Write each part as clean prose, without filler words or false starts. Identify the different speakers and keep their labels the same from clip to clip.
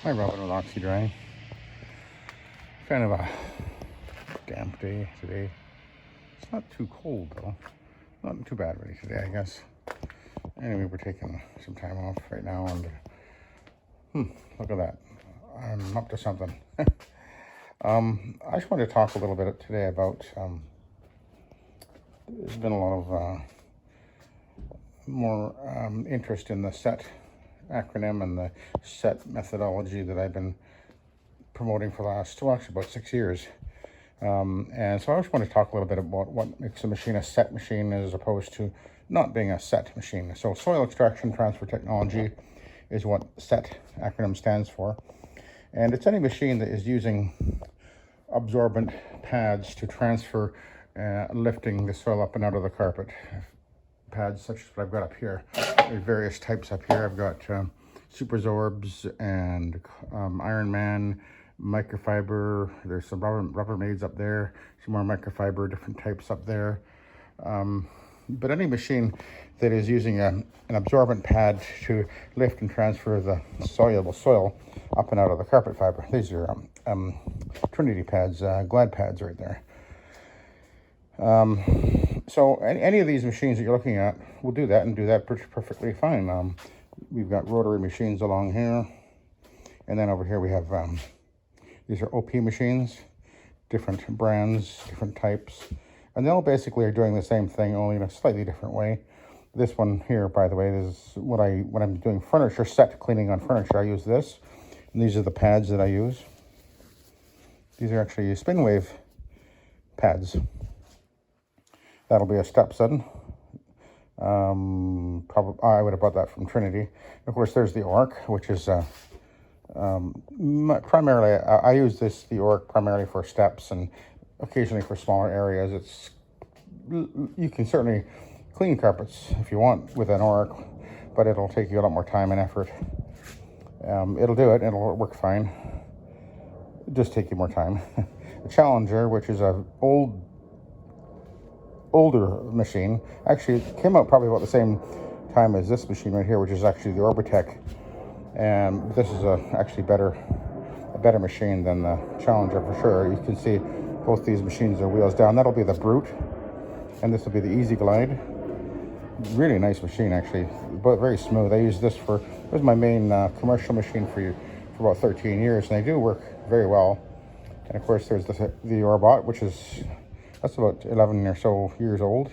Speaker 1: Hi, Robin with Oxy-Dry. Kind of a damp day today. It's not too cold though. Not too bad really today, I guess. Anyway, we're taking some time off right now, and look at that. I'm up to something. I just wanted to talk a little bit today about. There's been a lot of more interest in the SETT acronym and the SETT methodology that I've been promoting for the last, well, actually about 6 years. And so I just want to talk a little bit about what makes a machine a SETT machine as opposed to not being a SETT machine. So soil extraction transfer technology is what SETT acronym stands for. And it's any machine that is using absorbent pads to transfer lifting the soil up and out of the carpet. Pads such as what I've got up here. There's various types up here. I've got Superzorbs and Ironman, microfiber. There's some Rubbermaids up there, some more microfiber, different types up there. But any machine that is using an absorbent pad to lift and transfer the soluble soil up and out of the carpet fiber. These are Trinity pads, Glad pads right there. So any of these machines that you're looking at will do that and do that perfectly fine. We've got rotary machines along here. And then over here we have, these are OP machines, different brands, different types. And they all basically are doing the same thing, only in a slightly different way. This one here, by the way, is when I'm doing furniture set cleaning on furniture, I use this. And these are the pads that I use. These are actually spin wave pads. That'll be a step sudden. Probably I would have bought that from Trinity. Of course, there's the ORC, which is primarily I use the ORC primarily for steps and occasionally for smaller areas. You can certainly clean carpets if you want with an ORC, but it'll take you a lot more time and effort. It'll do it. It'll work fine. It'll just take you more time. The Challenger, which is a older machine, actually came out probably about the same time as this machine right here, which is actually the Orbitech, and this is actually a better machine than the Challenger for sure. You can see both these machines are wheels down. That'll be the Brute, and this will be the Easy Glide. Really nice machine actually, but very smooth. I use this it was my main commercial machine for about 13 years, and they do work very well. And of course there's the Orbot, which is that's about 11 or so years old.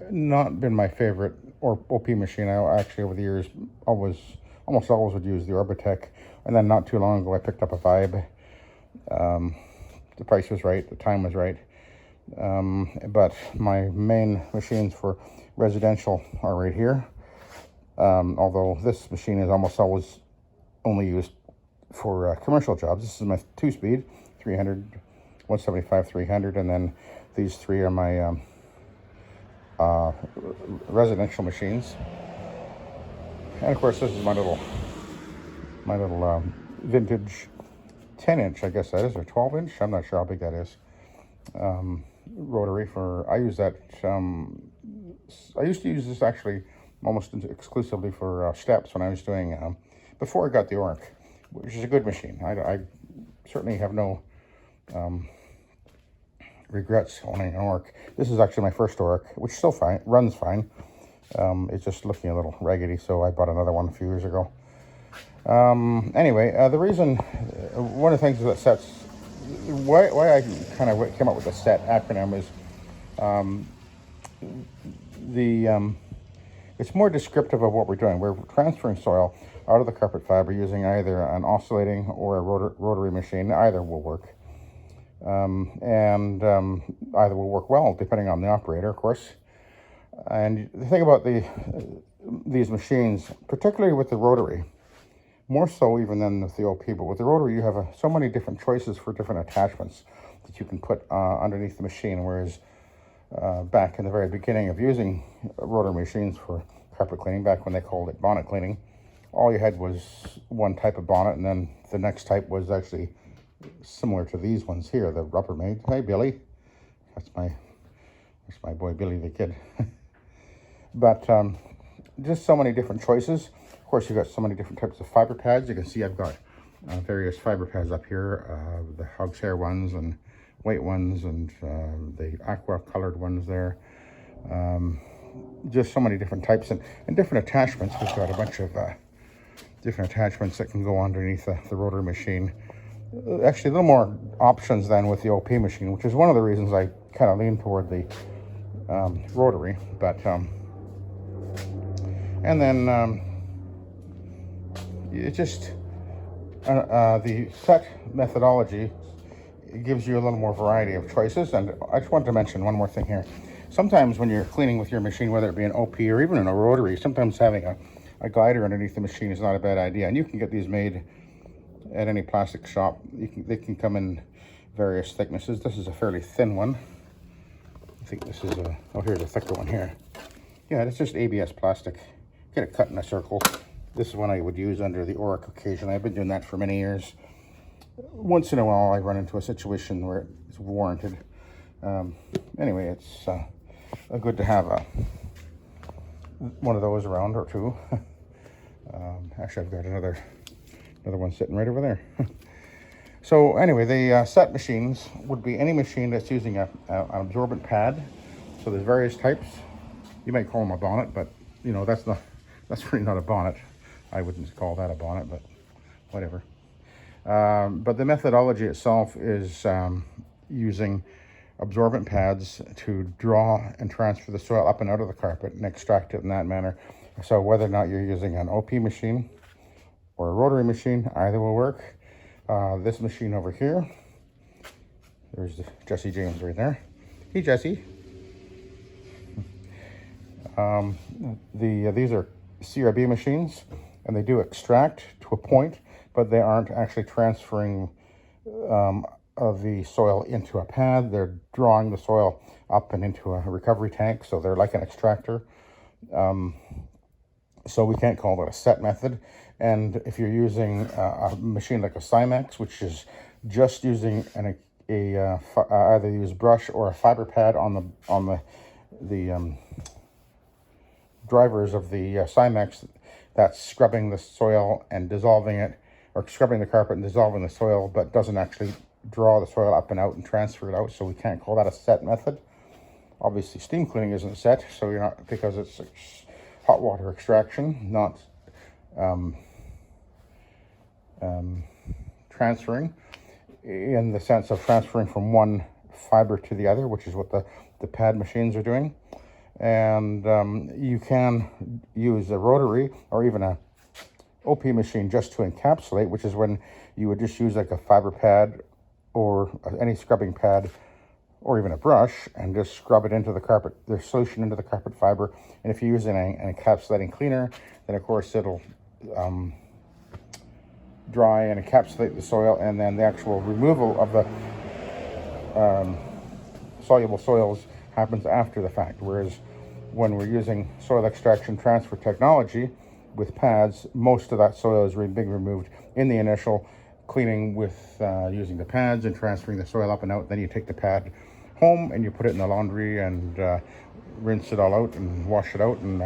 Speaker 1: Not been my favorite OP machine. I actually over the years almost always would use the Orbitech, and then not too long ago I picked up a Vibe. The price was right, the time was right. But my main machines for residential are right here. Although this machine is almost always only used for commercial jobs. This is my 2-speed, 300, 175, 300, and then these three are my residential machines. And of course, this is my little vintage 10-inch, I guess that is, or 12-inch. I'm not sure how big that is. Rotary I use that. I used to use this actually almost exclusively for steps when I was doing before I got the ORC, which is a good machine. I certainly have no regrets owning an ORC. This is actually my first ORC, which still runs fine. It's just looking a little raggedy, so I bought another one a few years ago. Anyway, the reason, one of the things that sets, why I kind of came up with the SETT acronym is it's more descriptive of what we're doing. We're transferring soil out of the carpet fiber using either an oscillating or a rotary machine. Either will work. And either will work well depending on the operator, of course. And the thing about these machines, particularly with the rotary, more so even than with the OP, but with the rotary you have so many different choices for different attachments that you can put underneath the machine, whereas back in the very beginning of using rotary machines for carpet cleaning, back when they called it bonnet cleaning, all you had was one type of bonnet, and then the next type was actually similar to these ones here, the Rubbermaid. Hey Billy, that's my boy Billy the kid. But just so many different choices. course, you've got so many different types of fiber pads. You can see I've got various fiber pads up here, the hog's hair ones and white ones and the aqua colored ones there. Just so many different types and different attachments. We've got a bunch of different attachments that can go underneath the rotary machine. Actually, a little more options than with the OP machine, which is one of the reasons I kind of lean toward the rotary. But and then it just the SETT methodology, it gives you a little more variety of choices. And I just wanted to mention one more thing here. Sometimes when you're cleaning with your machine, whether it be an OP or even in a rotary, sometimes having a glider underneath the machine is not a bad idea. And you can get these made at any plastic shop. They can come in various thicknesses. This is a fairly thin one. I think this is here's a thicker one here. Yeah, it's just ABS plastic. Get it cut in a circle. This is one I would use under the Oric occasion. I've been doing that for many years. Once in a while, I run into a situation where it's warranted. Anyway, it's good to have one of those around, or two. Actually, I've got another one sitting right over there. So anyway, the SETT machines would be any machine that's using an absorbent pad. So there's various types. You might call them a bonnet, but you know that's really not a bonnet. I wouldn't call that a bonnet, but whatever. But the methodology itself is using absorbent pads to draw and transfer the soil up and out of the carpet and extract it in that manner. So whether or not you're using an OP machine or a rotary machine, either will work. This machine over here, there's Jesse James right there. Hey, Jesse. These are CRB machines, and they do extract to a point, but they aren't actually transferring of the soil into a pad. They're drawing the soil up and into a recovery tank, so they're like an extractor. So we can't call that a SETT method. And if you're using a machine like a Cimex, which is just using either use brush or a fiber pad on the drivers of the Cimex, that's scrubbing the soil and dissolving it, or scrubbing the carpet and dissolving the soil, but doesn't actually draw the soil up and out and transfer it out. So we can't call that a SETT method. Obviously, steam cleaning isn't SETT, so you're not, because it's hot water extraction, not transferring in the sense of transferring from one fiber to the other, which is what the pad machines are doing. And you can use a rotary or even a OP machine just to encapsulate, which is when you would just use like a fiber pad or any scrubbing pad or even a brush and just scrub it into the carpet, the solution into the carpet fiber. And if you're using an encapsulating cleaner, then of course it'll dry and encapsulate the soil, and then the actual removal of the soluble soils happens after the fact. Whereas when we're using soil extraction transfer technology with pads, most of that soil is being removed in the initial cleaning with using the pads and transferring the soil up and out. Then you take the pad home and you put it in the laundry and rinse it all out and wash it out, and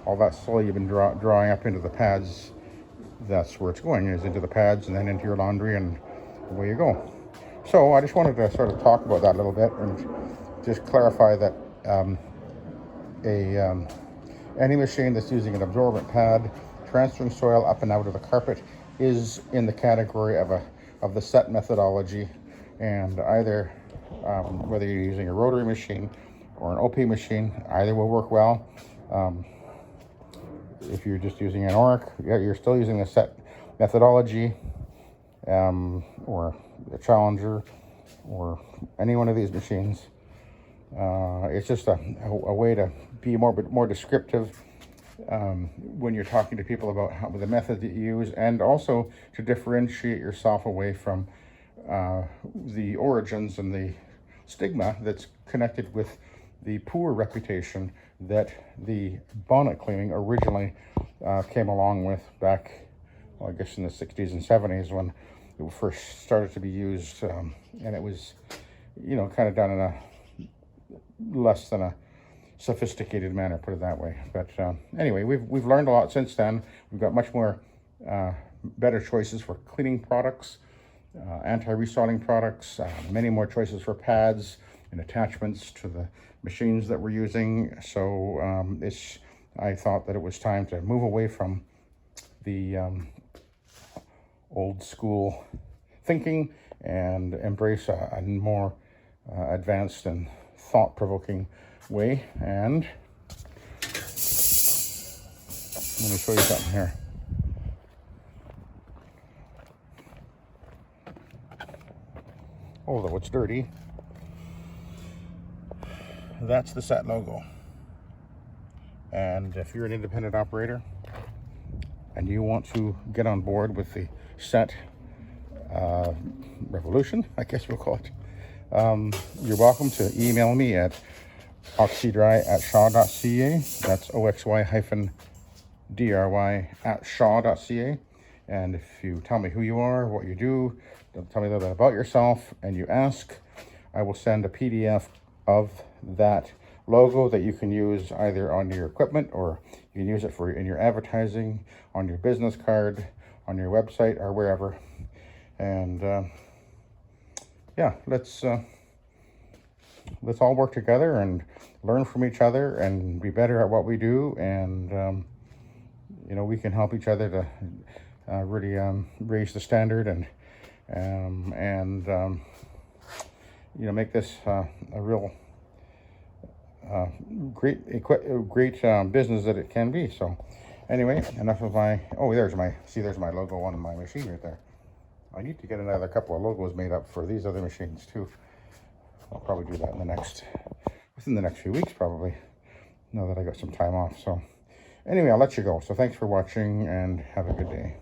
Speaker 1: all that soil you've been drawing up into the pads, that's where it's going, is into the pads and then into your laundry, and away you go. So I just wanted to sort of talk about that a little bit and just clarify that any machine that's using an absorbent pad transferring soil up and out of the carpet is in the category of the SETT methodology. And either whether you're using a rotary machine or an OP machine, either will work well. If you're just using an Oric, you're still using the SETT methodology, or a Challenger, or any one of these machines. It's just a way to be more descriptive when you're talking to people about the method that you use, and also to differentiate yourself away from the origins and the stigma that's connected with the poor reputation that the bonnet cleaning originally came along with back, well, I guess in the 60s and 70s when it first started to be used, and it was, kind of done in a less than a sophisticated manner, put it that way. But anyway, we've learned a lot since then. We've got much more better choices for cleaning products, anti-resoiling products, many more choices for pads and attachments to the machines that we're using. So I thought that it was time to move away from the old school thinking and embrace a more advanced and thought-provoking way. And let me show you something here. Although it's dirty, that's the SETT logo. And if you're an independent operator and you want to get on board with the SETT revolution, I guess we'll call it, you're welcome to email me at oxydry@shaw.ca. That's oxy-dry@shaw.ca. And if you tell me who you are, what you do, tell me a little bit about yourself, and you ask, I will send a PDF of that logo that you can use either on your equipment, or you can use it for in your advertising, on your business card, on your website, or wherever. And yeah, let's all work together and learn from each other and be better at what we do. And you know, we can help each other to really raise the standard and you know, make this a real great business that it can be. So anyway, enough of my, there's my logo on my machine right there. I need to get another couple of logos made up for these other machines too. I'll probably do that within the next few weeks, probably, now that I got some time off. So anyway, I'll let you go. So thanks for watching and have a good day.